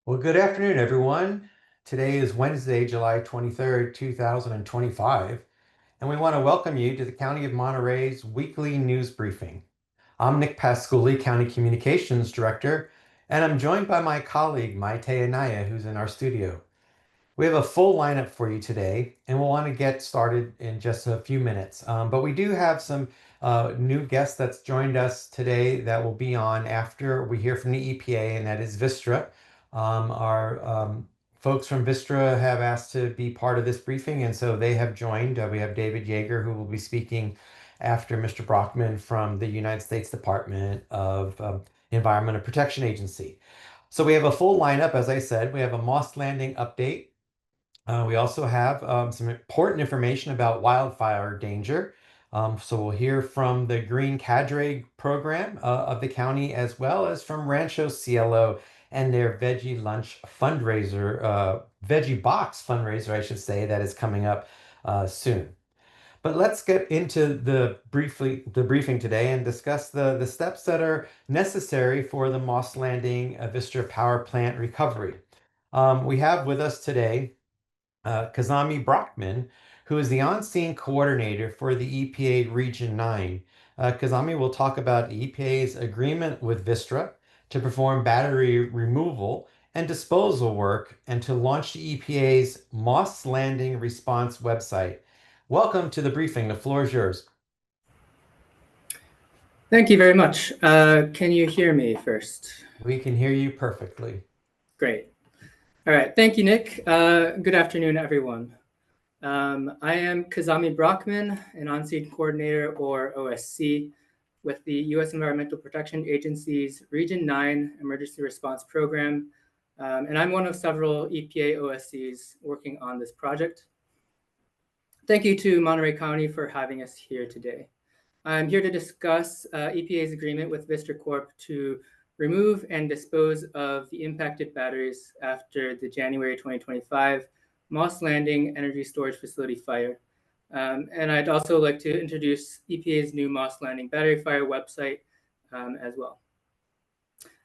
Well, good afternoon, everyone. Today is Wednesday, July 23rd, 2025, and we want to welcome you to the County of Monterey's weekly news briefing. I'm Nick Pasculi, County Communications Director, and I'm joined by my colleague, Maite Anaya, who's in our studio. We have a full lineup for you today, and we'll want to get started in just a few minutes. But we do have some new guests that's joined us today that will be on after we hear from the EPA, and that is Vistra. Our folks from Vistra have asked to be part of this briefing, and so they have joined. We have David Yeager, who will be speaking after Mr. Brockman from the United States Department of Environment and Protection Agency. So we have a full lineup, as I said. We have a Moss Landing update. We also have some important information about wildfire danger. So we'll hear from the Green Cadre program of the county, as well as from Rancho, Cielo, and their Veggie lunch fundraiser, Veggie box fundraiser, I should say, that is coming up soon. But let's get into the briefing today and discuss the steps that are necessary for the Moss Landing Vistra power plant recovery. We have with us today Kazami Brockman, who is the on-scene coordinator for the EPA Region 9. Kazami will talk about EPA's agreement with Vistra to perform battery removal and disposal work and to launch the EPA's Moss Landing Response website. Welcome to the briefing. The floor is yours. Thank you very much. Can you hear me first? We can hear you perfectly. Great. All right. Thank you, Nick. Good afternoon, everyone. I am Kazami Brockman, an on-scene coordinator, or OSC, with the U.S. Environmental Protection Agency's Region 9 Emergency Response Program, and I'm one of several EPA OSCs working on this project. Thank you to Monterey County for having us here today. I'm here to discuss EPA's agreement with Vistra Corp to remove and dispose of the impacted batteries after the January 2025 Moss Landing Energy Storage Facility fire. And I'd also like to introduce EPA's new Moss Landing Battery Fire website as well.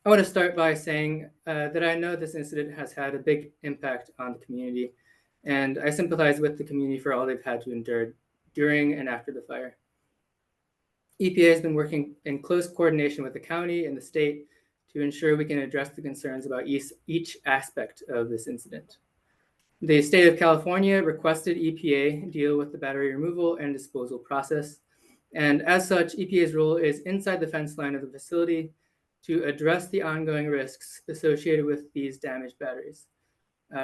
I want to start by saying that I know this incident has had a big impact on the community, and I sympathize with the community for all they've had to endure during and after the fire. EPA has been working in close coordination with the county and the state to ensure we can address the concerns about each aspect of this incident. The state of California requested EPA deal with the battery removal and disposal process, and as such, EPA's role is inside the fence line of the facility to address the ongoing risks associated with these damaged batteries.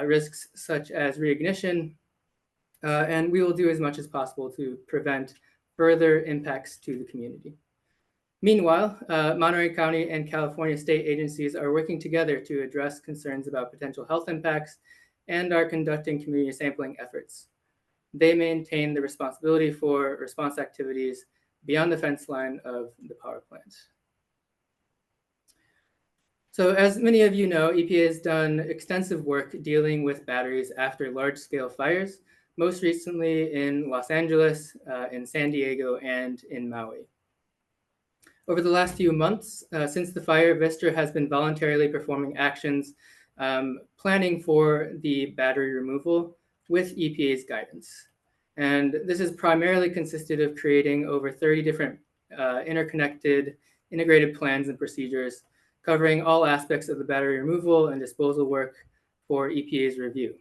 Risks such as reignition, and we will do as much as possible to prevent further impacts to the community. Meanwhile, Monterey County and California state agencies are working together to address concerns about potential health impacts and are conducting community sampling efforts. They maintain the responsibility for response activities beyond the fence line of the power plant. So as many of you know, EPA has done extensive work dealing with batteries after large-scale fires, most recently in Los Angeles, in San Diego, and in Maui. Over the last few months, since the fire, Vistra has been voluntarily performing actions planning for the battery removal with EPA's guidance. And this has primarily consisted of creating over 30 different interconnected, integrated plans and procedures covering all aspects of the battery removal and disposal work for EPA's review.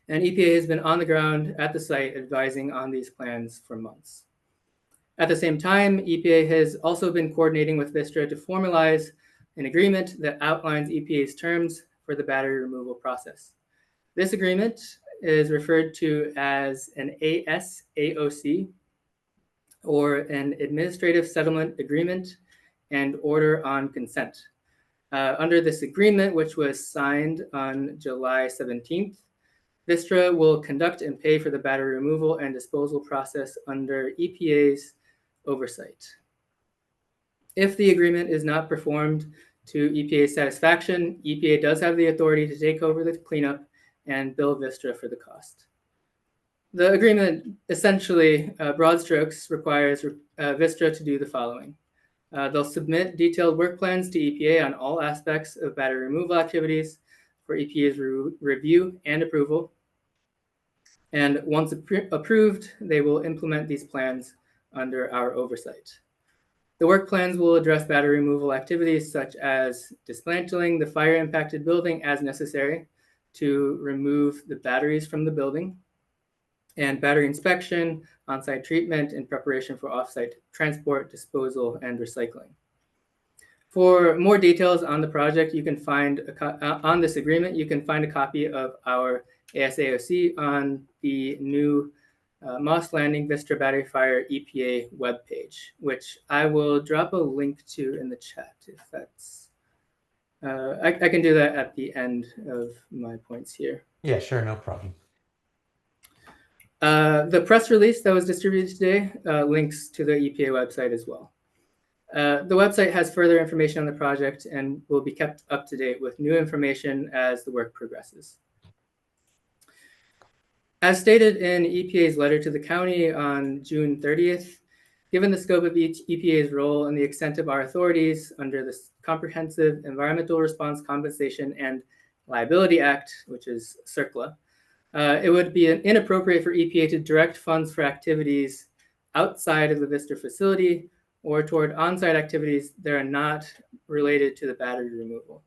And EPA has been on the ground at the site advising on these plans for months. At the same time, EPA has also been coordinating with Vistra to formalize an agreement that outlines EPA's terms for the battery removal process. This agreement is referred to as an ASAOC, or an Administrative Settlement Agreement and Order on Consent. Under this agreement, which was signed on July 17th, Vistra will conduct and pay for the battery removal and disposal process under EPA's oversight. If the agreement is not performed to EPA's satisfaction, EPA does have the authority to take over the cleanup and bill Vistra for the cost. The agreement essentially, broad strokes, requires Vistra to do the following. They'll submit detailed work plans to EPA on all aspects of battery removal activities, for EPA's review and approval. And once approved, they will implement these plans under our oversight. The work plans will address battery removal activities such as dismantling the fire-impacted building as necessary to remove the batteries from the building, and battery inspection, on-site treatment in preparation for off-site transport, disposal, and recycling. For more details on the project, you can find on this agreement, you can find a copy of our ASAOC on the new Moss Landing Vistra Battery Fire EPA webpage, which I will drop a link to in the chat if that's, I can do that at the end of my points here. Yeah, sure, no problem. The press release that was distributed today links to the EPA website as well. The website has further information on the project and will be kept up to date with new information as the work progresses. As stated in EPA's letter to the county on June 30th, given the scope of EPA's role and the extent of our authorities under the Comprehensive Environmental Response Compensation and Liability Act, which is CERCLA, it would be inappropriate for EPA to direct funds for activities outside of the Vistra facility or toward on-site activities that are not related to the battery removal.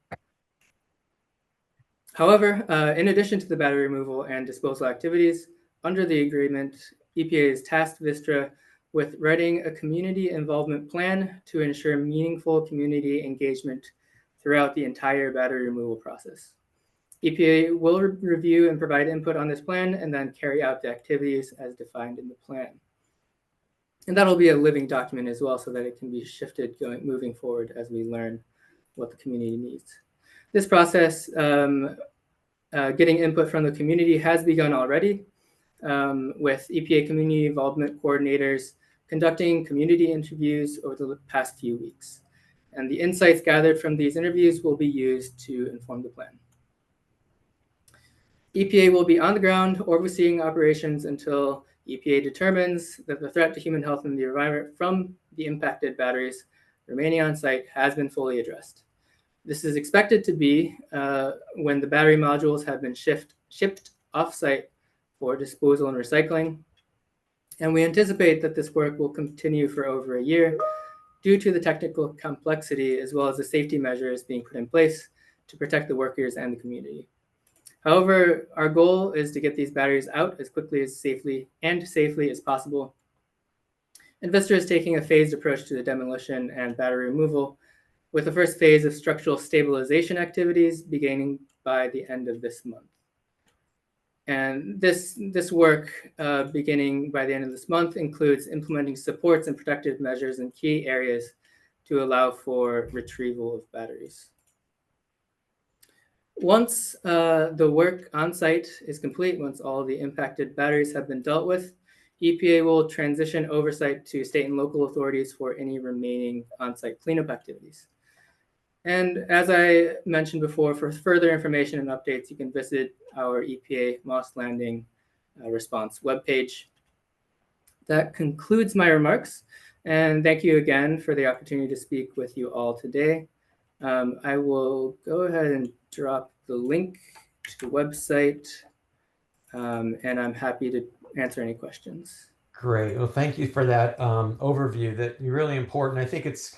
However, in addition to the battery removal and disposal activities, under the agreement, EPA has tasked Vistra with writing a community involvement plan to ensure meaningful community engagement throughout the entire battery removal process. EPA will review and provide input on this plan and then carry out the activities as defined in the plan. And that'll be a living document as well so that it can be shifted moving forward as we learn what the community needs. This process, getting input from the community has begun already with EPA community involvement coordinators conducting community interviews over the past few weeks. And the insights gathered from these interviews will be used to inform the plan. EPA will be on the ground overseeing operations until EPA determines that the threat to human health and the environment from the impacted batteries remaining on site has been fully addressed. This is expected to be when the battery modules have been shipped off-site for disposal and recycling. And we anticipate that this work will continue for over a year due to the technical complexity as well as the safety measures being put in place to protect the workers and the community. However, our goal is to get these batteries out as quickly as safely as possible. And Vistra is taking a phased approach to the demolition and battery removal, with the first phase of structural stabilization activities beginning by the end of this month. And this work beginning by the end of this month includes implementing supports and protective measures in key areas to allow for retrieval of batteries. Once the work on site is complete, once all the impacted batteries have been dealt with, EPA will transition oversight to state and local authorities for any remaining on-site cleanup activities. And as I mentioned before, for further information and updates, you can visit our EPA Moss Landing response webpage. That concludes my remarks, and thank you again for the opportunity to speak with you all today. I will go ahead and drop the link to the website, and I'm happy to answer any questions. Great. Well, thank you for that overview. That's really important. I think it's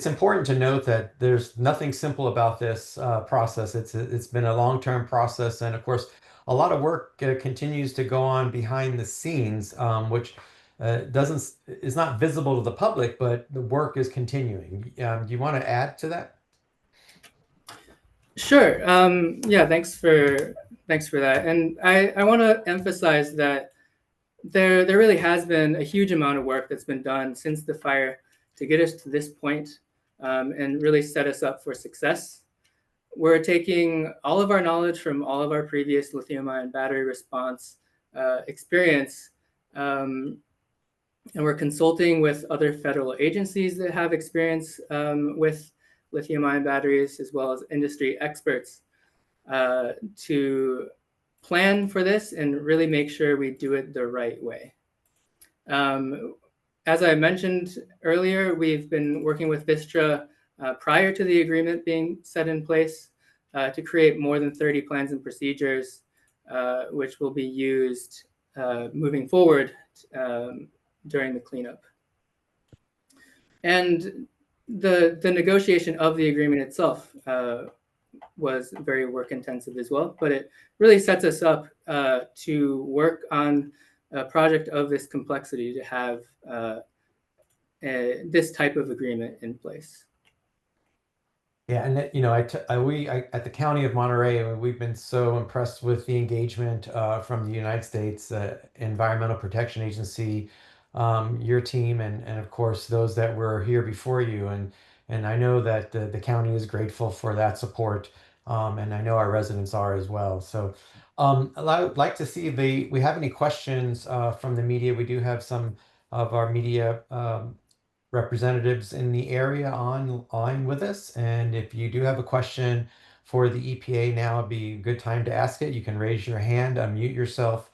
important to note that there's nothing simple about this process. It's been a long-term process, and of course, a lot of work continues to go on behind the scenes, which is not visible to the public, but the work is continuing. Do you want to add to that? Sure. Yeah. Thanks for that. And I want to emphasize that there really has been a huge amount of work that's been done since the fire to get us to this point and really set us up for success. We're taking all of our knowledge from all of our previous lithium-ion battery response experience, and we're consulting with other federal agencies that have experience with lithium-ion batteries, as well as industry experts, to plan for this and really make sure we do it the right way. As I mentioned earlier, we've been working with Vistra prior to the agreement being set in place. to create more than 30 plans and procedures, which will be used moving forward during the cleanup. And the negotiation of the agreement itself was very work intensive as well, but it really sets us up to work on a project of this complexity to have this type of agreement in place. Yeah, and you know, at the County of Monterey, we've been so impressed with the engagement from the United States Environmental Protection Agency, your team, and of course those that were here before you. And I know that the county is grateful for that support, and I know our residents are as well. So I would like to see if we have any questions from the media. We do have some of our media representatives in the area online with us. And if you do have a question for the EPA now, would be a good time to ask it. You can raise your hand, unmute yourself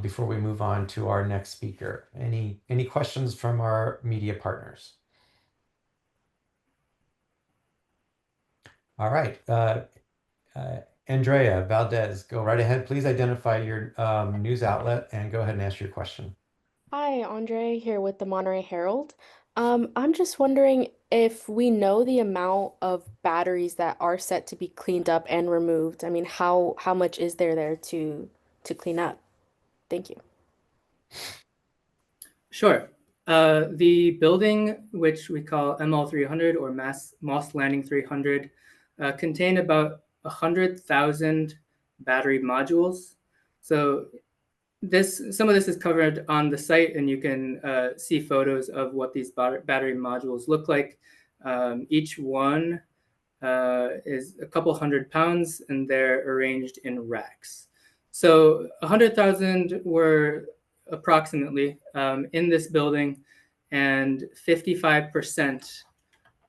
before we move on to our next speaker. Any questions from our media partners? All right. Andrea Valdez, go right ahead. Please identify your news outlet and go ahead and ask your question. Hi, Andre here with the Monterey Herald. I'm just wondering if we know the amount of batteries that are set to be cleaned up and removed. I mean, how much is there to clean up? Thank you. Sure. The building, which we call ML 300 or Moss Landing 300, contained about 100,000 battery modules. So some of this is covered on the site, and you can see photos of what these battery modules look like. Each one is a couple 100 pounds, and they're arranged in racks. So 100,000 were approximately in this building, and 55%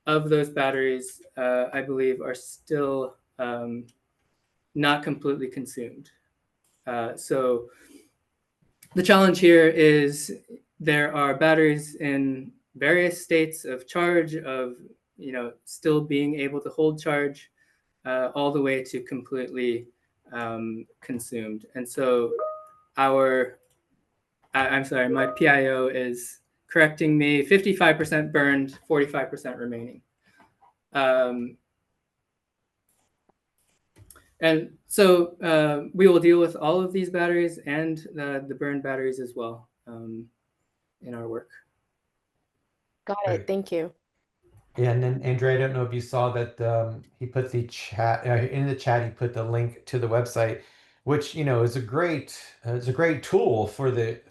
of those batteries, I believe, are still not completely consumed. So the challenge here is there are batteries in various states of charge, of still being able to hold charge, all the way to completely consumed. And so I'm sorry, my PIO is correcting me, 55% burned, 45% remaining. And so we will deal with all of these batteries and the burned batteries as well in our work. Got it. Thank you. Yeah, and then Andre, I don't know if you saw that he put the chat in the chat. He put the link to the website, which is a great tool for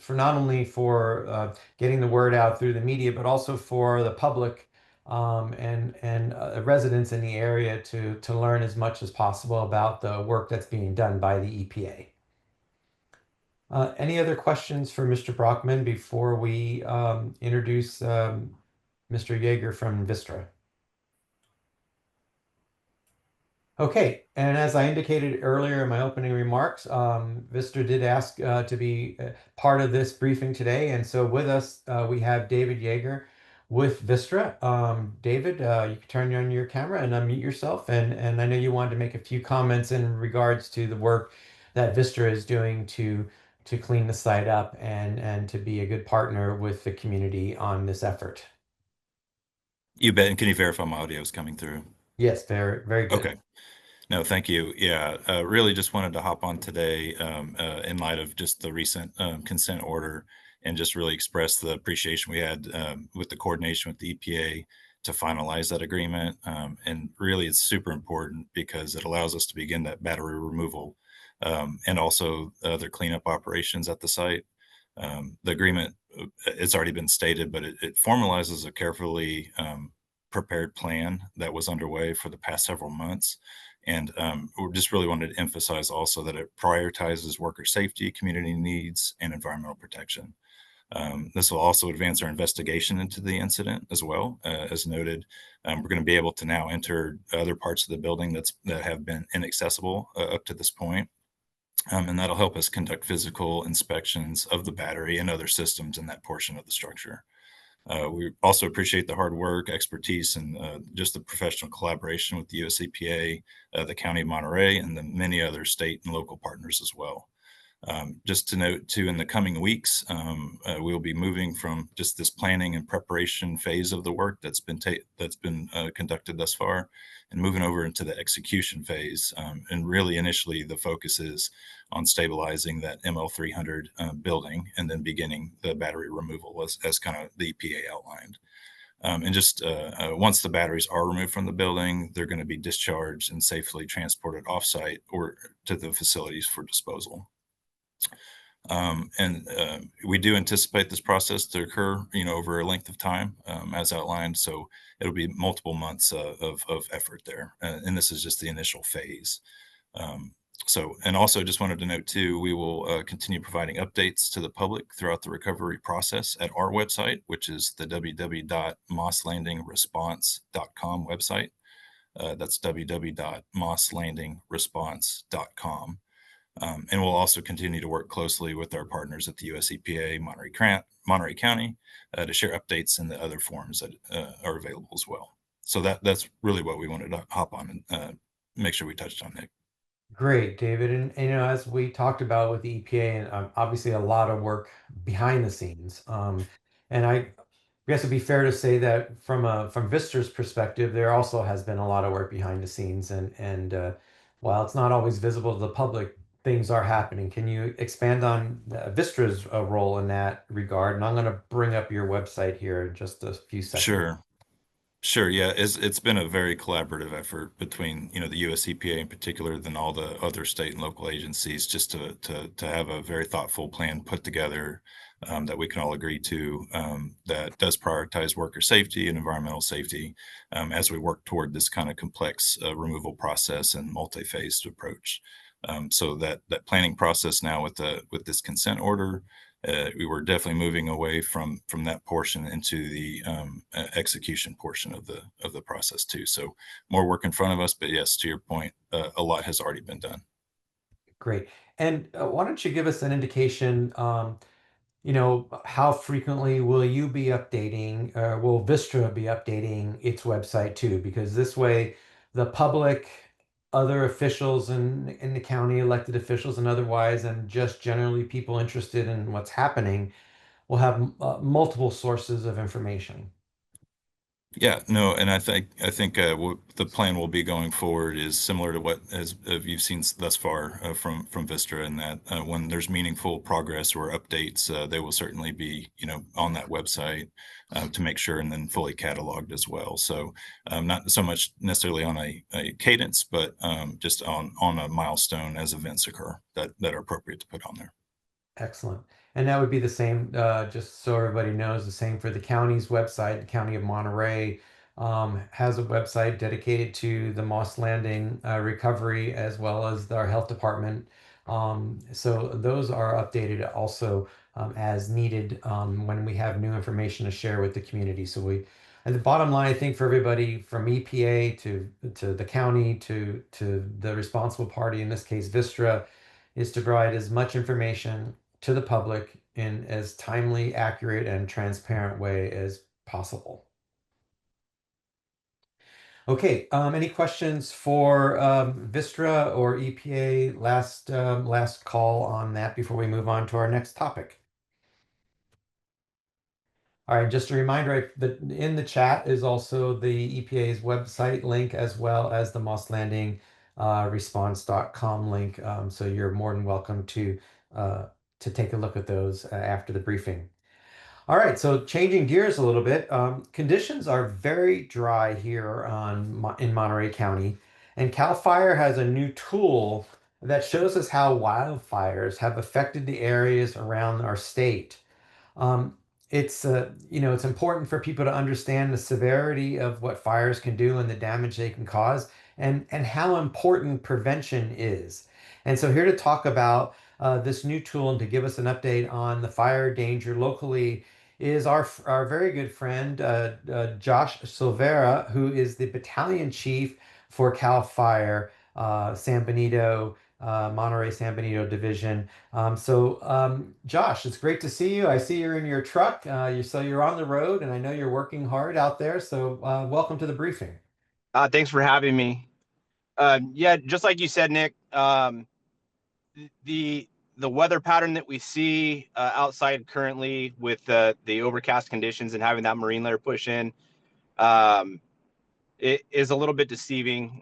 not only for getting the word out through the media, but also for the public and residents in the area to learn as much as possible about the work that's being done by the EPA. Any other questions for Mr. Brockman before we introduce Mr. Yeager from Vistra? Okay, and as I indicated earlier in my opening remarks, Vistra did ask to be part of this briefing today, and so with us we have David Yeager with Vistra. David, you can turn on your camera and unmute yourself, and I know you wanted to make a few comments in regards to the work that Vistra is doing to clean the site up and to be a good partner with the community on this effort. You bet. And can you verify my audio is coming through? Yes, very, very good. Okay. No, thank you. Yeah, really just wanted to hop on today in light of just the recent consent order and just really express the appreciation we had with the coordination with the EPA to finalize that agreement. And really, it's super important because it allows us to begin that battery removal and also other cleanup operations at the site. The agreement, it's already been stated, but it formalizes a carefully prepared plan that was underway for the past several months. And we just really wanted to emphasize also that it prioritizes worker safety, community needs, and environmental protection. This will also advance our investigation into the incident as well. As noted, we're going to be able to now enter other parts of the building that have been inaccessible up to this point. And that'll help us conduct physical inspections of the battery and other systems in that portion of the structure. We also appreciate the hard work, expertise, and just the professional collaboration with the US EPA, the County of Monterey, and the many other state and local partners as well. Just to note too, in the coming weeks, we'll be moving from just this planning and preparation phase of the work that's been conducted thus far, and moving over into the execution phase. And really, initially, the focus is on stabilizing that ML300 building, and then beginning the battery removal as kind of the EPA outlined. And just once the batteries are removed from the building, they're going to be discharged and safely transported offsite or to the facilities for disposal. We do anticipate this process to occur, over a length of time, as outlined. So it'll be multiple months of effort there. And this is just the initial phase. And also just wanted to note too, we will continue providing updates to the public throughout the recovery process at our website, which is the www.mosslandingresponse.com website. That's www.mosslandingresponse.com. And we'll also continue to work closely with our partners at the US EPA, Monterey County, to share updates in the other forums that are available as well. So that's really what we wanted to hop on and make sure we touched on, Nick. Great, David. And as we talked about with the EPA, and obviously a lot of work behind the scenes. And I guess it'd be fair to say that from Vistra's perspective, there also has been a lot of work behind the scenes. And while it's not always visible to the public, things are happening. Can you expand on Vistra's role in that regard? And I'm going to bring up your website here in just a few seconds. Sure. Yeah, it's been a very collaborative effort between the US EPA in particular, then all the other state and local agencies, just to have a very thoughtful plan put together that we can all agree to, that does prioritize worker safety and environmental safety as we work toward this kind of complex removal process and multi-phased approach. So that planning process now with this consent order, we were definitely moving away from that portion into the execution portion of the process too. So more work in front of us, but yes, to your point, a lot has already been done. Great. And why don't you give us an indication, how frequently will you be updating, will Vistra be updating its website too? Because this way, the public, other officials in the county, elected officials and otherwise, and just generally people interested in what's happening will have multiple sources of information. Yeah, no, and I think the plan will be going forward is similar to what as you've seen thus far from Vistra, in that when there's meaningful progress or updates, they will certainly be on that website to make sure, and then fully cataloged as well. So not so much necessarily on a cadence, but just on a milestone as events occur that are appropriate to put on there. Excellent. And that would be the same, just so everybody knows, the same for the county's website. The County of Monterey has a website dedicated to the Moss Landing recovery, as well as our health department. So those are updated also as needed when we have new information to share with the community. And the bottom line, I think, for everybody from EPA to the county to the responsible party, in this case Vistra, is to provide as much information to the public in as timely, accurate, and transparent way as possible. Okay, any questions for Vistra or EPA? Last call on that before we move on to our next topic. All right, just a reminder that in the chat is also the EPA's website link, as well as the Moss Landing response.com link. So you're more than welcome to take a look at those after the briefing. All right, so changing gears a little bit. Conditions are very dry here in Monterey County, and CAL FIRE has a new tool that shows us how wildfires have affected the areas around our state. It's important for people to understand the severity of what fires can do and the damage they can cause, and how important prevention is. And so here to talk about this new tool and to give us an update on the fire danger locally is our very good friend Josh Silviera, who is the battalion chief for CAL FIRE San Benito Monterey San Benito Division. Josh, it's great to see you. I see you're in your truck. So you're on the road, and I know you're working hard out there. So welcome to the briefing. Thanks for having me. Yeah, just like you said, Nick, the weather pattern that we see outside currently with the overcast conditions and having that marine layer push in, it is a little bit deceiving.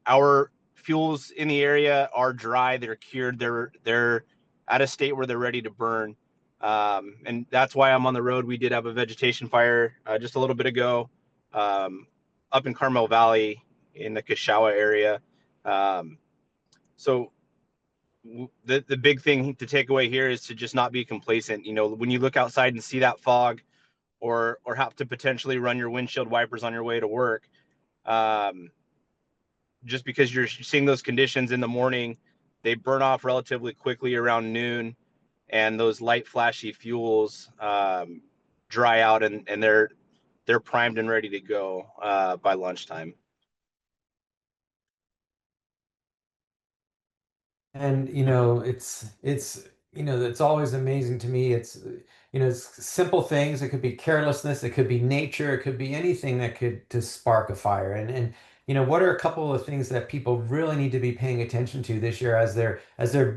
Our fuels in the area are dry, they're cured, they're at a state where they're ready to burn. And that's why I'm on the road. We did have a vegetation fire just a little bit ago up in Carmel Valley in the Kashawa area. So the big thing to take away here is to just not be complacent. You know, when you look outside and see that fog, or have to potentially run your windshield wipers on your way to work, just because you're seeing those conditions in the morning, they burn off relatively quickly around noon, and those light flashy fuels dry out, and they're primed and ready to go by lunchtime. And it's always amazing to me. It's simple things. It could be carelessness, it could be nature, it could be anything that could to spark a fire. And what are a couple of things that people really need to be paying attention to this year as they're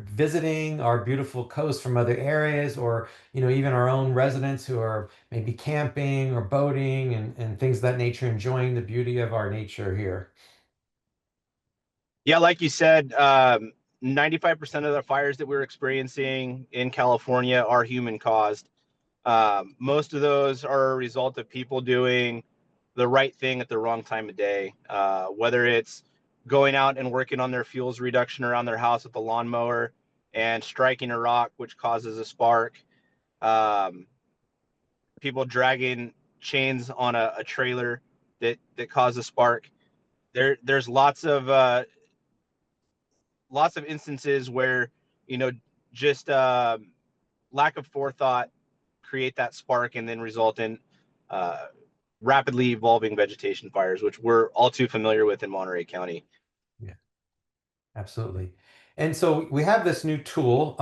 visiting our beautiful coast from other areas, or even our own residents who are maybe camping or boating and things of that nature, enjoying the beauty of our nature here. Yeah, like you said, 95% of the fires that we're experiencing in California are human caused. Most of those are a result of people doing the right thing at the wrong time of day, whether it's going out and working on their fuels reduction around their house with the lawnmower and striking a rock, which causes a spark. People dragging chains on a trailer that cause a spark. There's lots of instances where just lack of forethought create that spark and then result in rapidly evolving vegetation fires, which we're all too familiar with in Monterey County. Yeah, absolutely. And so we have this new tool,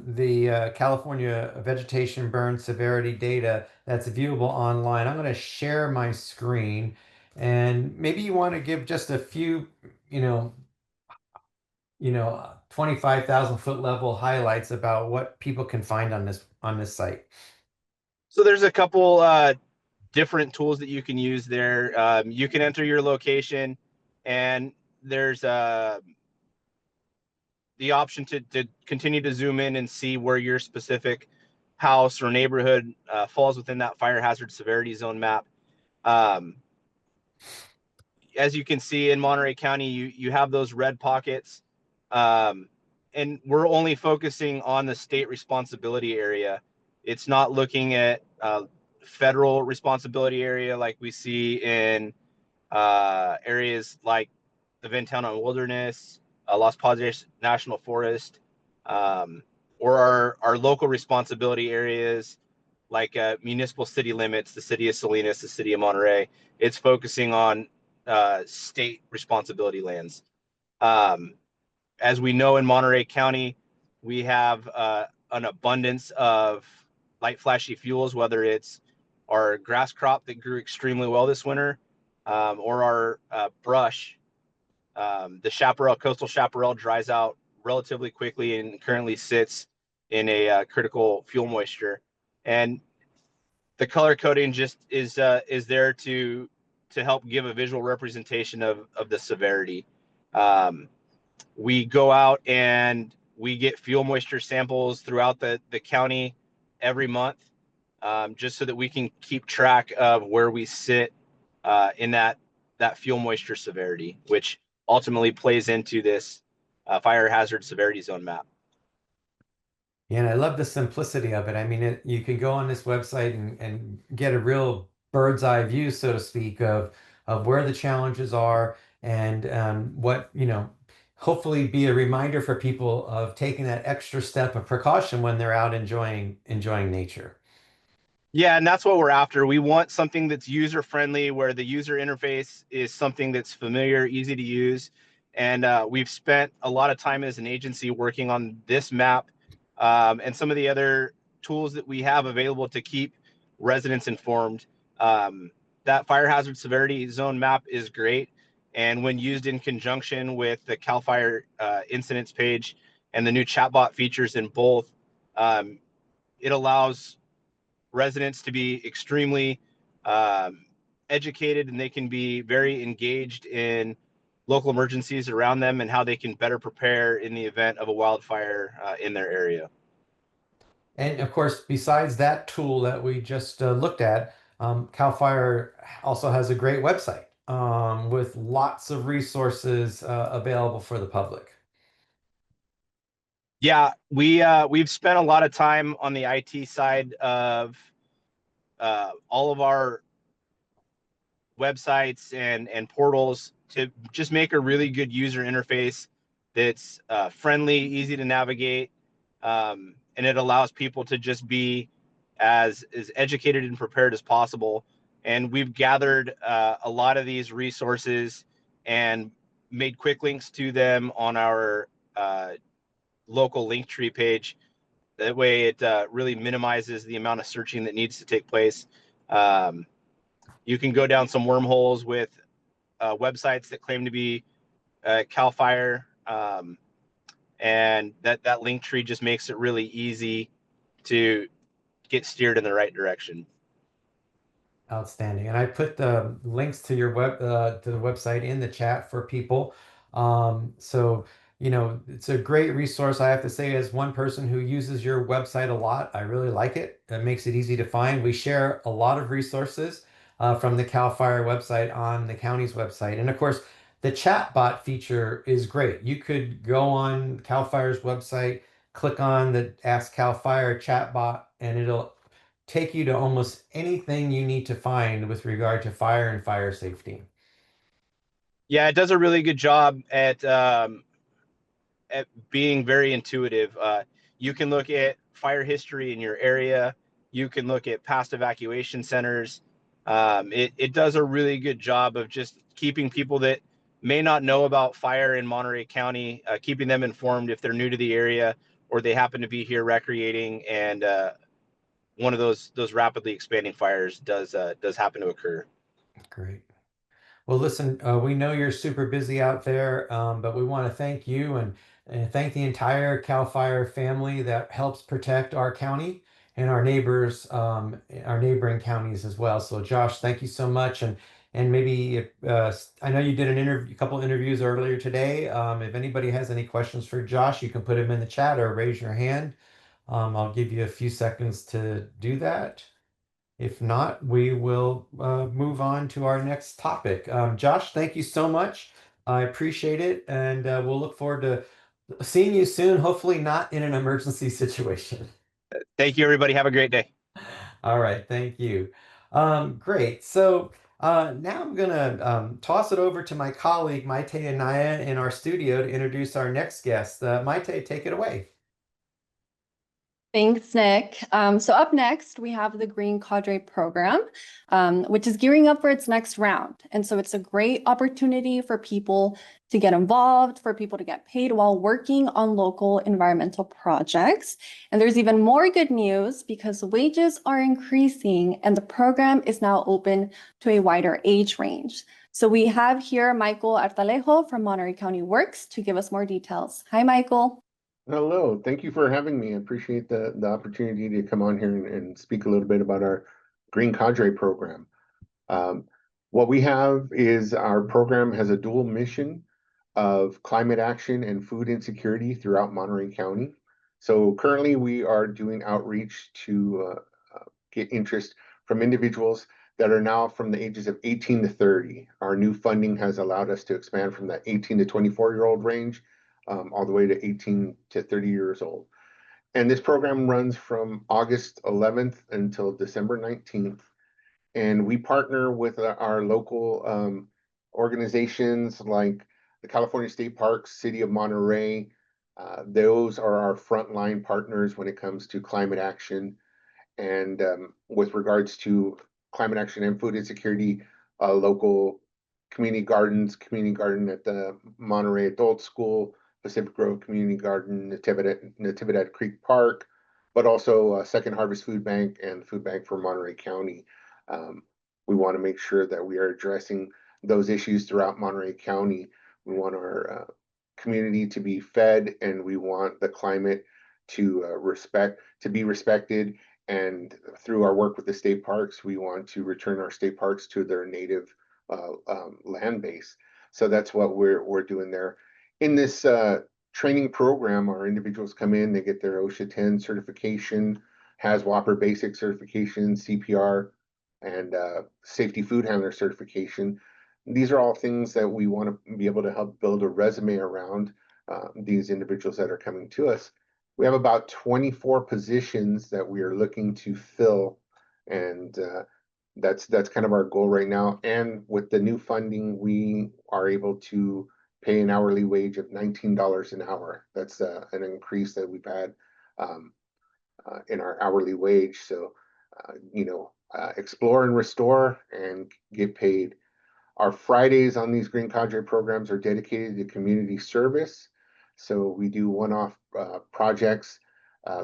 the California Vegetation Burn Severity data that's viewable online. I'm going to share my screen, and maybe you want to give just a few, 25,000 foot level highlights about what people can find on this site. So there's a couple different tools that you can use there. You can enter your location, and there's the option to continue to zoom in and see where your specific house or neighborhood falls within that fire hazard severity zone map. As you can see in Monterey County, you have those red pockets, and we're only focusing on the state responsibility area. It's not looking at federal responsibility area like we see in areas like the Ventana Wilderness, Los Padres National Forest, or our local responsibility areas like municipal city limits, the city of Salinas, the city of Monterey. It's focusing on state responsibility lands. As we know, in Monterey County, we have an abundance of light flashy fuels, whether it's our grass crop that grew extremely well this winter, or our brush. The chaparral, coastal chaparral, dries out relatively quickly and currently sits in a critical fuel moisture. And the color coding just is there to help give a visual representation of the severity. We go out and we get fuel moisture samples throughout the county every month, just so that we can keep track of where we sit in that fuel moisture severity, which ultimately plays into this fire hazard severity zone map. Yeah, and I love the simplicity of it. I mean, you can go on this website and get a real bird's eye view, so to speak, of where the challenges are, and hopefully be a reminder for people of taking that extra step of precaution when they're out enjoying nature. Yeah, and that's what we're after. We want something that's user friendly, where the user interface is something that's familiar, easy to use, And we've spent a lot of time as an agency working on this map and some of the other tools that we have available to keep residents informed. That fire hazard severity zone map is great. And when used in conjunction with the CAL FIRE incidents page and the new chatbot features in both, it allows residents to be extremely educated, and they can be very engaged in local emergencies around them and how they can better prepare in the event of a wildfire in their area. And of course, besides that tool that we just looked at, CAL FIRE also has a great website with lots of resources available for the public. Yeah, we've spent a lot of time on the IT side of all of our websites and portals to just make a really good user interface that's friendly, easy to navigate, and it allows people to just be as educated and prepared as possible. And we've gathered a lot of these resources and made quick links to them on our local Linktree page. That way it really minimizes the amount of searching that needs to take place. You can go down some wormholes with websites that claim to be CAL FIRE, and that link tree just makes it really easy to get steered in the right direction. Outstanding. And I put the links to your to the website in the chat for people. So, you know, it's a great resource. I have to say, as one person who uses your website a lot, I really like it. It makes it easy to find. We share a lot of resources from the CAL FIRE website on the county's website. And of course, the chatbot feature is great. You could go on CAL FIRE's website, click on the Ask CAL FIRE chatbot, and it'll take you to almost anything you need to find with regard to fire and fire safety. Yeah, it does a really good job at being very intuitive. You can look at fire history in your area. You can look at past evacuation centers. It does a really good job of just keeping people that may not know about fire in Monterey County, keeping them informed if they're new to the area or they happen to be here recreating, and one of those rapidly expanding fires does happen to occur. Great. Well, listen, we know you're super busy out there, but we want to thank you and thank the entire CAL FIRE family that helps protect our county and our neighbors, our neighboring counties as well. So, Josh, thank you so much. And maybe I know you did a couple interviews earlier today. If anybody has any questions for Josh, you can put them in the chat or raise your hand. I'll give you a few seconds to do that. If not, we will move on to our next topic. Josh, thank you so much. I appreciate it, and we'll look forward to seeing you soon, hopefully not in an emergency situation. Thank you, everybody. Have a great day. All right, thank you. Great. So now I'm going to toss it over to my colleague, Maite Anaya, in our studio to introduce our next guest. Maite, take it away. Thanks, Nick. So up next, we have the Green Cadre program, which is gearing up for its next round. And so it's a great opportunity for people to get involved, for people to get paid while working on local environmental projects. And there's even more good news because wages are increasing and the program is now open to a wider age range. So we have here Michael Artalejo from Monterey County Works to give us more details. Hi, Michael. Hello, thank you for having me. I appreciate the opportunity to come on here and speak a little bit about our Green Cadre program. What we have is our program has a dual mission of climate action and food insecurity throughout Monterey County. So currently we are doing outreach to get interest from individuals that are now from the ages of 18 to 30. Our new funding has allowed us to expand from that 18 to 24-year-old range all the way to 18 to 30 years old. And this program runs from August 11th until December 19th. And we partner with our local organizations like the California State Parks, City of Monterey. Those are our frontline partners when it comes to climate action. And with regards to climate action and food insecurity, local community gardens, community garden at the Monterey Adult School, Pacific Grove Community Garden, Natividad Creek Park, but also Second Harvest Food Bank and Food Bank for Monterey County. We want to make sure that we are addressing those issues throughout Monterey County. We want our community to be fed, and we want the climate to be respected. And through our work with the state parks, we want to return our state parks to their native land base. So that's what we're doing there. In this training program, our individuals come in, they get their OSHA 10 certification, has Whopper Basic certification, CPR, and safety food handler certification. These are all things that we want to be able to help build a resume around these individuals that are coming to us. We have about 24 positions that we are looking to fill, and that's kind of our goal right now. And with the new funding, we are able to pay an hourly wage of $19 an hour. That's an increase that we've had in our hourly wage. So, explore and restore and get paid. Our Fridays on these Green Cadre programs are dedicated to community service. So we do one-off projects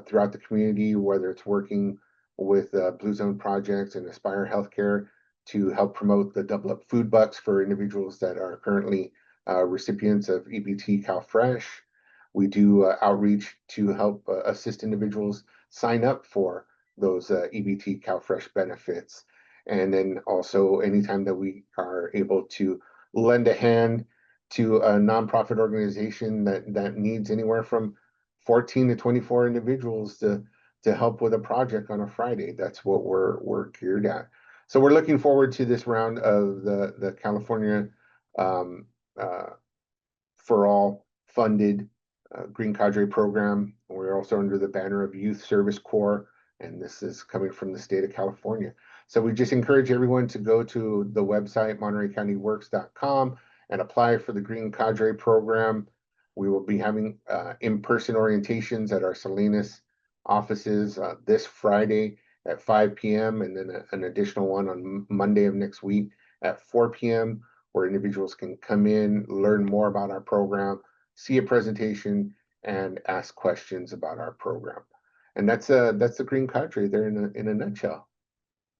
throughout the community, whether it's working with Blue Zone Projects and Aspire Healthcare to help promote the Double Up Food Bucks for individuals that are currently recipients of EBT CalFresh. We do outreach to help assist individuals sign up for those EBT CalFresh benefits. And then also anytime that we are able to lend a hand to a nonprofit organization that needs anywhere from 14 to 24 individuals to help with a project on a Friday, that's what we're geared at. So we're looking forward to this round of the California for All funded Green Cadre program. We're also under the banner of Youth Service Corps, and this is coming from the state of California. So we just encourage everyone to go to the website, MontereyCountyWorks.com, and apply for the Green Cadre program. We will be having in-person orientations at our Salinas offices this Friday at 5 p.m. and then an additional one on Monday of next week at 4 p.m. where individuals can come in, learn more about our program, see a presentation, and ask questions about our program. And that's the Green Cadre there in a nutshell.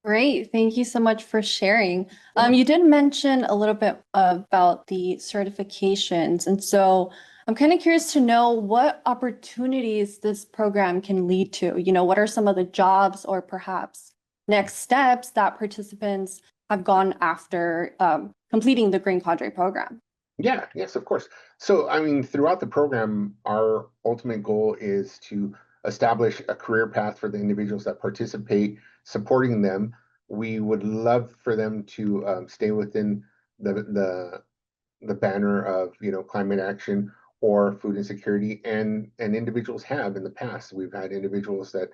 Great. Thank you so much for sharing. You did mention a little bit about the certifications. And so I'm kind of curious to know what opportunities this program can lead to. What are some of the jobs or perhaps next steps that participants have gone after completing the Green Cadre program? Yeah, yes, of course. So, throughout the program, our ultimate goal is to establish a career path for the individuals that participate, supporting them. We would love for them to stay within the banner of climate action or food insecurity, and individuals have in the past. We've had individuals that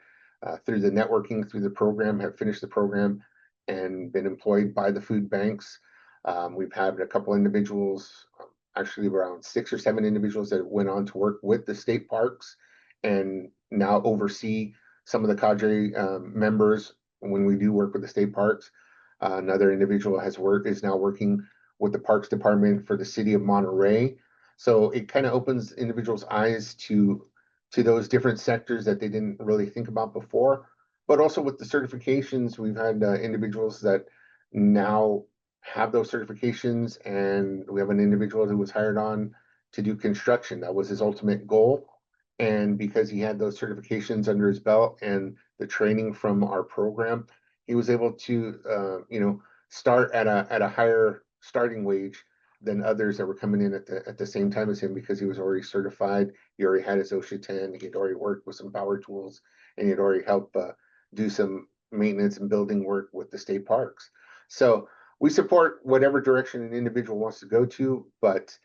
through the networking through the program have finished the program and been employed by the food banks. We've had a couple individuals, actually around 6 or 7 individuals that went on to work with the state parks and now oversee some of the cadre members when we do work with the state parks. Another individual is now working with the Parks Department for the city of Monterey. So it kind of opens individuals' eyes to those different sectors that they didn't really think about before. But also with the certifications, we've had individuals that now have those certifications, and we have an individual who was hired on to do construction. That was his ultimate goal. And because he had those certifications under his belt and the training from our program, he was able to, start at a higher starting wage than others that were coming in at the same time as him, because he was already certified. He already had his OSHA 10. He had already worked with some power tools, and he had already helped do some maintenance and building work with the state parks. So we support whatever direction an individual wants to go to, but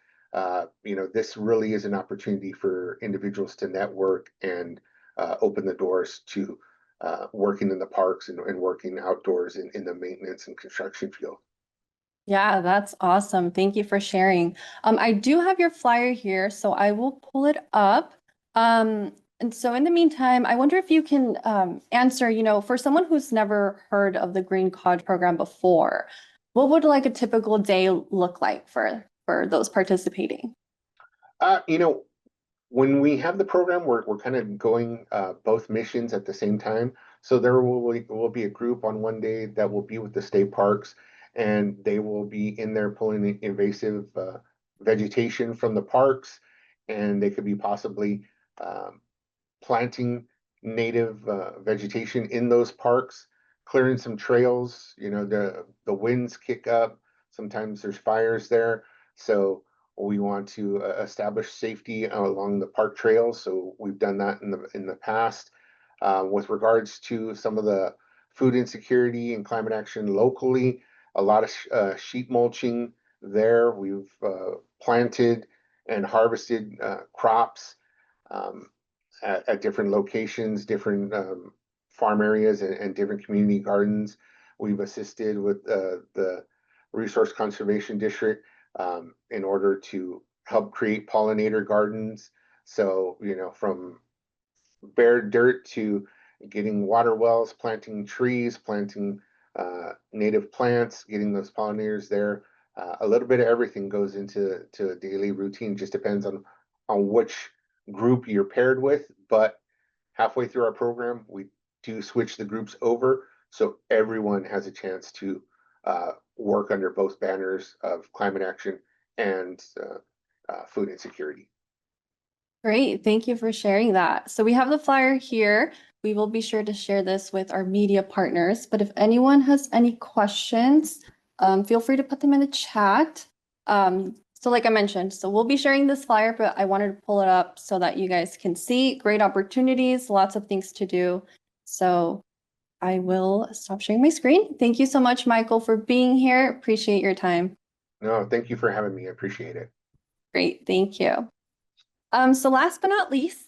this really is an opportunity for individuals to network and open the doors to working in the parks and working outdoors in the maintenance and construction field. Yeah, that's awesome. Thank you for sharing. I do have your flyer here, so I will pull it up. And so in the meantime, I wonder if you can answer, for someone who's never heard of the Green Cadre program before, what would like a typical day look like for those participating? You know, when we have the program, we're kind of going both missions at the same time. So there will be a group on one day that will be with the state parks, and they will be in there pulling invasive vegetation from the parks, and they could be possibly planting native vegetation in those parks, clearing some trails. You know, the winds kick up. Sometimes there's fires there, so we want to establish safety along the park trails. So we've done that in the past. With regards to some of the food insecurity and climate action locally, a lot of sheet mulching there. We've planted and harvested crops at different locations, different farm areas, and different community gardens. We've assisted with the Resource Conservation District in order to help create pollinator gardens. So, you know, from bare dirt to getting water wells, planting trees, planting native plants, getting those pollinators there. A little bit of everything goes into a daily routine. Just depends on which group you're paired with. But halfway through our program, we do switch the groups over, so everyone has a chance to work under both banners of climate action and food insecurity. Great, thank you for sharing that. So we have the flyer here. We will be sure to share this with our media partners, but if anyone has any questions, feel free to put them in the chat. So like I mentioned, so we'll be sharing this flyer, but I wanted to pull it up so that you guys can see great opportunities, lots of things to do. So I will stop sharing my screen. Thank you so much, Michael, for being here. Appreciate your time. No, thank you for having me. I appreciate it. Great, thank you. So last but not least,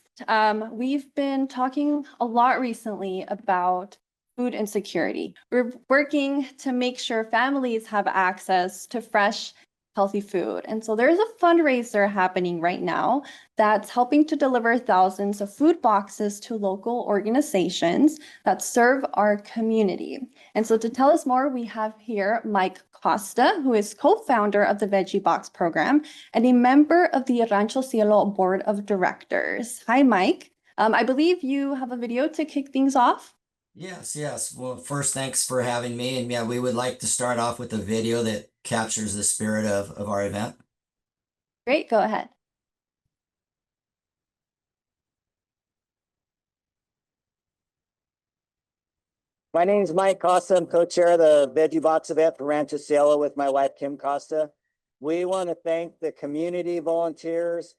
we've been talking a lot recently about food insecurity. We're working to make sure families have access to fresh, healthy food. And so there's a fundraiser happening right now that's helping to deliver thousands of food boxes to local organizations that serve our community. And so to tell us more, we have here Mike Costa, who is co-founder of the Veggie Box program and a member of the Rancho Cielo board of directors. Hi, Mike. I believe you have a video to kick things off. Yes. Well, first, thanks for having me. And yeah, we would like to start off with a video that captures the spirit of our event. Great, go ahead. My name is Mike Costa. I'm co-chair of the Veggie Box event for Rancho Cielo with my wife, Kim Costa. We want to thank the community volunteers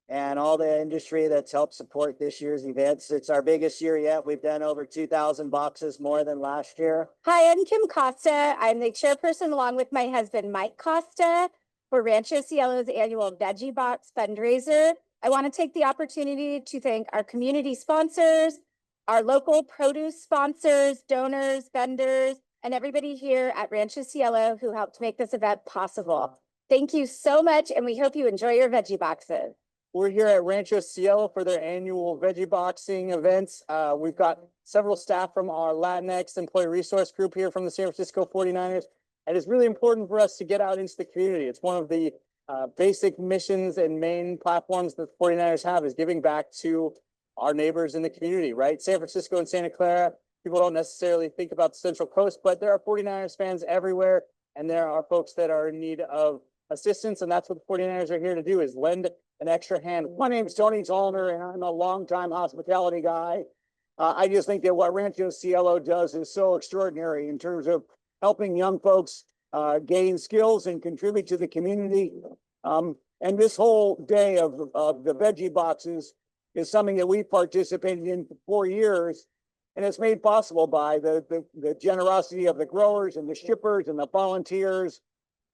and all the industry that's helped support this year's events. It's our biggest year yet. We've done over 2,000 boxes more than last year. Hi, I'm Kim Costa. I'm the chairperson along with my husband, Mike Costa, for Rancho Cielo's annual Veggie Box fundraiser. I want to take the opportunity to thank our community sponsors, our local produce sponsors, donors, vendors, and everybody here at Rancho Cielo who helped make this event possible. Thank you so much, and we hope you enjoy your Veggie Boxes. We're here at Rancho Cielo for their annual Veggie Boxing events. We've got several staff from our Latinx employee resource group here from the San Francisco 49ers. And it's really important for us to get out into the community. It's one of the basic missions and main platforms that the 49ers have is giving back to our neighbors in the community, right? San Francisco and Santa Clara, people don't necessarily think about the Central Coast, but there are 49ers fans everywhere. And there are folks that are in need of assistance. And that's what the 49ers are here to do, is lend an extra hand. My name is Tony Zollner, and I'm a longtime hospitality guy. I just think that what Rancho Cielo does is so extraordinary in terms of helping young folks gain skills and contribute to the community. And this whole day of the Veggie Boxes is something that we participated in for 4 years, and it's made possible by the generosity of the growers and the shippers and the volunteers.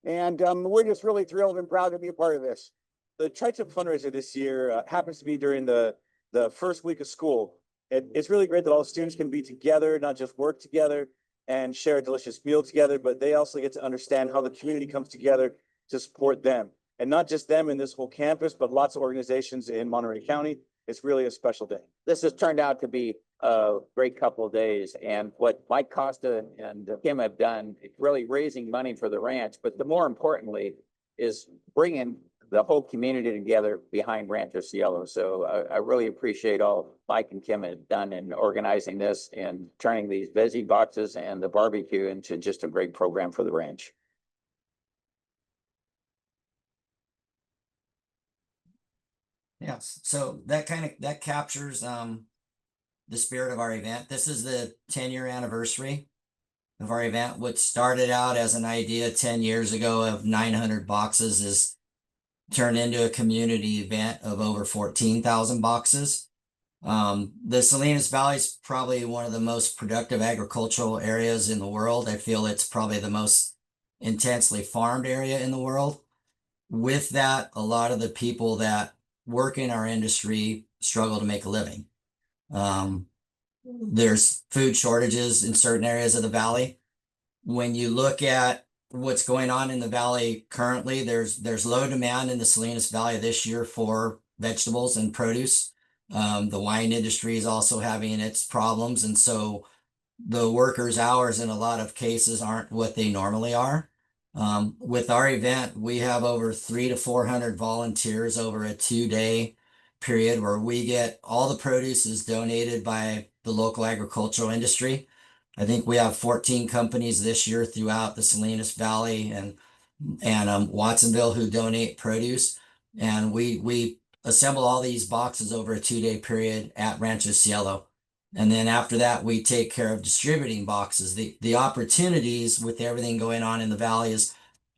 And we're just really thrilled and proud to be a part of this. The Tri-Tip fundraiser this year happens to be during the first week of school. It's really great that all the students can be together, not just work together and share a delicious meal together, but they also get to understand how the community comes together to support them. And not just them in this whole campus, but lots of organizations in Monterey County. It's really a special day. This has turned out to be great couple of days. And what Mike Costa and Kim have done, really raising money for the ranch, but the more importantly is bringing the whole community together behind Rancho Cielo. So I really appreciate all Mike and Kim have done in organizing this and turning these veggie boxes and the barbecue into just a great program for the ranch. Yes, so that captures the spirit of our event. This is the 10-year anniversary of our event. What started out as an idea 10 years ago of 900 boxes is turned into a community event of over 14,000 boxes. The Salinas Valley is probably one of the most productive agricultural areas in the world. I feel it's probably the most intensely farmed area in the world. With that, a lot of the people that work in our industry struggle to make a living. There's food shortages in certain areas of the valley. When you look at what's going on in the valley currently, there's low demand in the Salinas Valley this year for vegetables and produce. The wine industry is also having its problems, and so the workers' hours in a lot of cases aren't what they normally are. With our event, we have over 300 to 400 volunteers over a 2-day period where we get all the produce is donated by the local agricultural industry. I think we have 14 companies this year throughout the Salinas Valley and Watsonville who donate produce. And we assemble all these boxes over a 2-day period at Rancho Cielo. And then after that, we take care of distributing boxes. The opportunities with everything going on in the valley is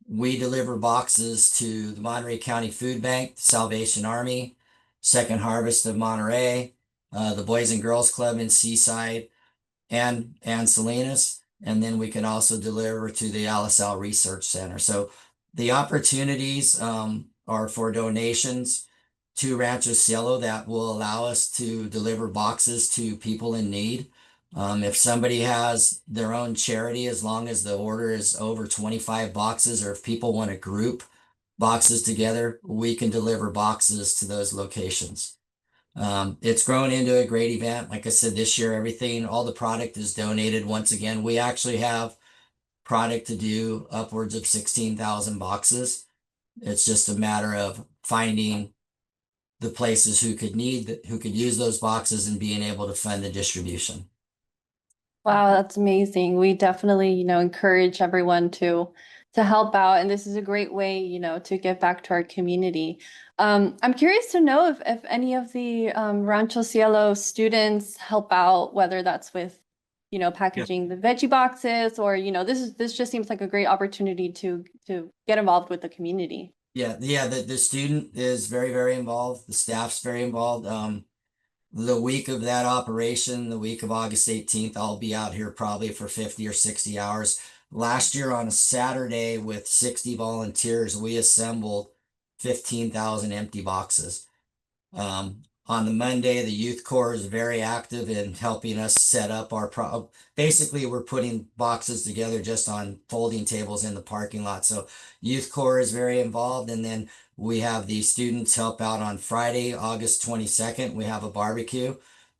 we deliver boxes to the Monterey County Food Bank, the Salvation Army, Second Harvest of Monterey, the Boys and Girls Club in Seaside, and Salinas. And then we can also deliver to the Alisal Research Center. So the opportunities are for donations to Rancho Cielo that will allow us to deliver boxes to people in need. If somebody has their own charity, as long as the order is over 25 boxes, or if people want to group boxes together, we can deliver boxes to those locations. It's grown into a great event. Like I said, this year, all the product is donated. Once again, we actually have product to do upwards of 16,000 boxes. It's just a matter of finding the places who could use those boxes and being able to fund the distribution. Wow, that's amazing. We definitely, encourage everyone to help out. And this is a great way, to give back to our community. I'm curious to know if any of the Rancho Cielo students help out, whether that's with, packaging the veggie boxes, or, this just seems like a great opportunity to get involved with the community. Yeah, the student is very, very involved. The staff's very involved. The week of that operation, the week of August 18th, I'll be out here probably for 50 or 60 hours. Last year on a Saturday with 60 volunteers, we assembled 15,000 empty boxes. On the Monday, the Youth Corps is very active in helping us set up basically, we're putting boxes together just on folding tables in the parking lot. So Youth Corps is very involved. And then we have the students help out on Friday, August 22nd. We have a barbecue.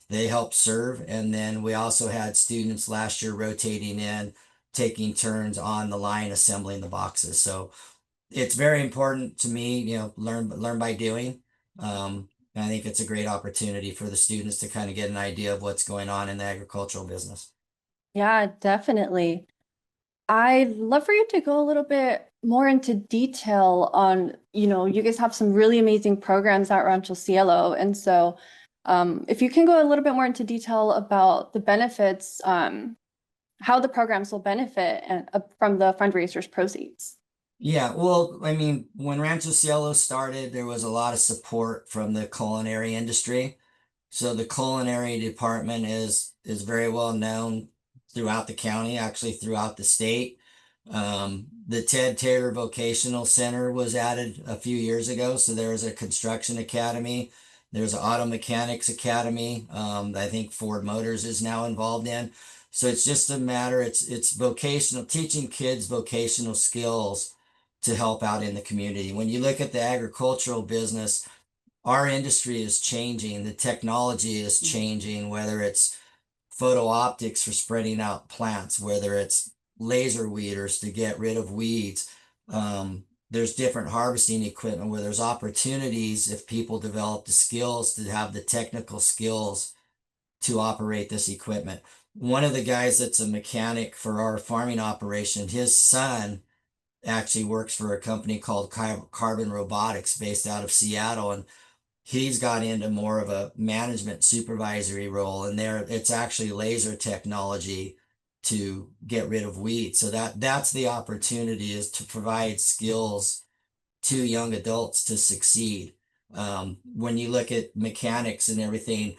They help serve. And then we also had students last year rotating in, taking turns on the line, assembling the boxes. So it's very important to me, learn by doing. And I think it's a great opportunity for the students to kind of get an idea of what's going on in the agricultural business. Yeah, definitely. I'd love for you to go a little bit more into detail on, you guys have some really amazing programs at Rancho Cielo. And so if you can go a little bit more into detail about the benefits, how the programs will benefit from the fundraisers proceeds. Yeah, well, I mean, when Rancho Cielo started, there was a lot of support from the culinary industry. So the culinary department is very well known throughout the county, actually throughout the state. The Ted Taylor Vocational Center was added a few years ago. So there's a construction academy. There's an auto mechanics academy. I think Ford Motors is now involved in. So it's just a matter, it's vocational, teaching kids vocational skills to help out in the community. When you look at the agricultural business, our industry is changing. The technology is changing, whether it's photo optics for spreading out plants, whether it's laser weeders to get rid of weeds. There's different harvesting equipment where there's opportunities if people develop the skills to have the technical skills to operate this equipment. One of the guys that's a mechanic for our farming operation, his son actually works for a company called Carbon Robotics based out of Seattle, and he's got into more of a management supervisory role, and there it's actually laser technology to get rid of weeds. So that's the opportunity, is to provide skills to young adults to succeed. When you look at mechanics and everything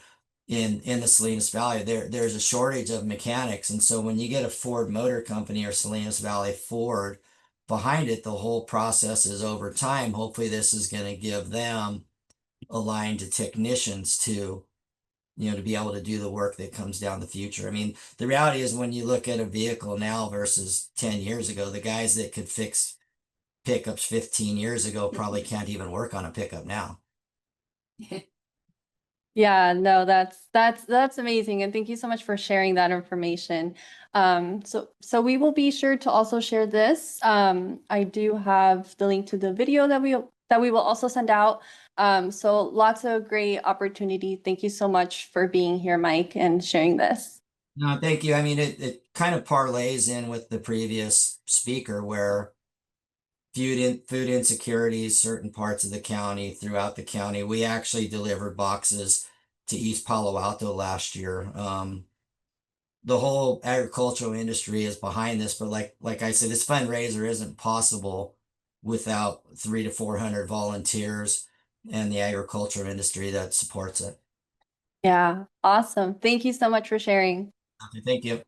in the Salinas Valley, there's a shortage of mechanics. And so when you get a Ford Motor Company or Salinas Valley Ford behind it, the whole process is over time. Hopefully this is going to give them a line to technicians to, to be able to do the work that comes down the future. I mean, the reality is when you look at a vehicle now versus 10 years ago, the guys that could fix pickups 15 years ago probably can't even work on a pickup now. Yeah, no, that's amazing. And thank you so much for sharing that information. So we will be sure to also share this. I do have the link to the video that we will also send out. So lots of great opportunity. Thank you so much for being here, Mike, and sharing this. No, thank you. I mean, it kind of parlays in with the previous speaker, where food insecurities, certain parts of the county, throughout the county. We actually delivered boxes to East Palo Alto last year. The whole agricultural industry is behind this, but like I said, this fundraiser isn't possible without 300 to 400 volunteers and the agricultural industry that supports it. Yeah, awesome. Thank you so much for sharing. Okay, thank you.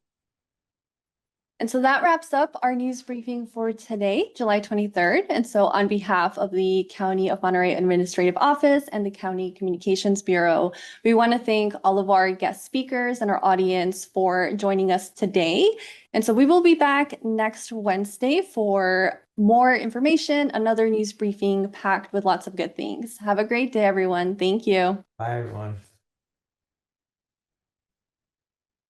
And so that wraps up our news briefing for today, July 23rd. And so on behalf of the County of Monterey Administrative Office and the County Communications Bureau, we want to thank all of our guest speakers and our audience for joining us today. And so we will be back next Wednesday for more information, another news briefing packed with lots of good things. Have a great day, everyone. Thank you. Bye, everyone.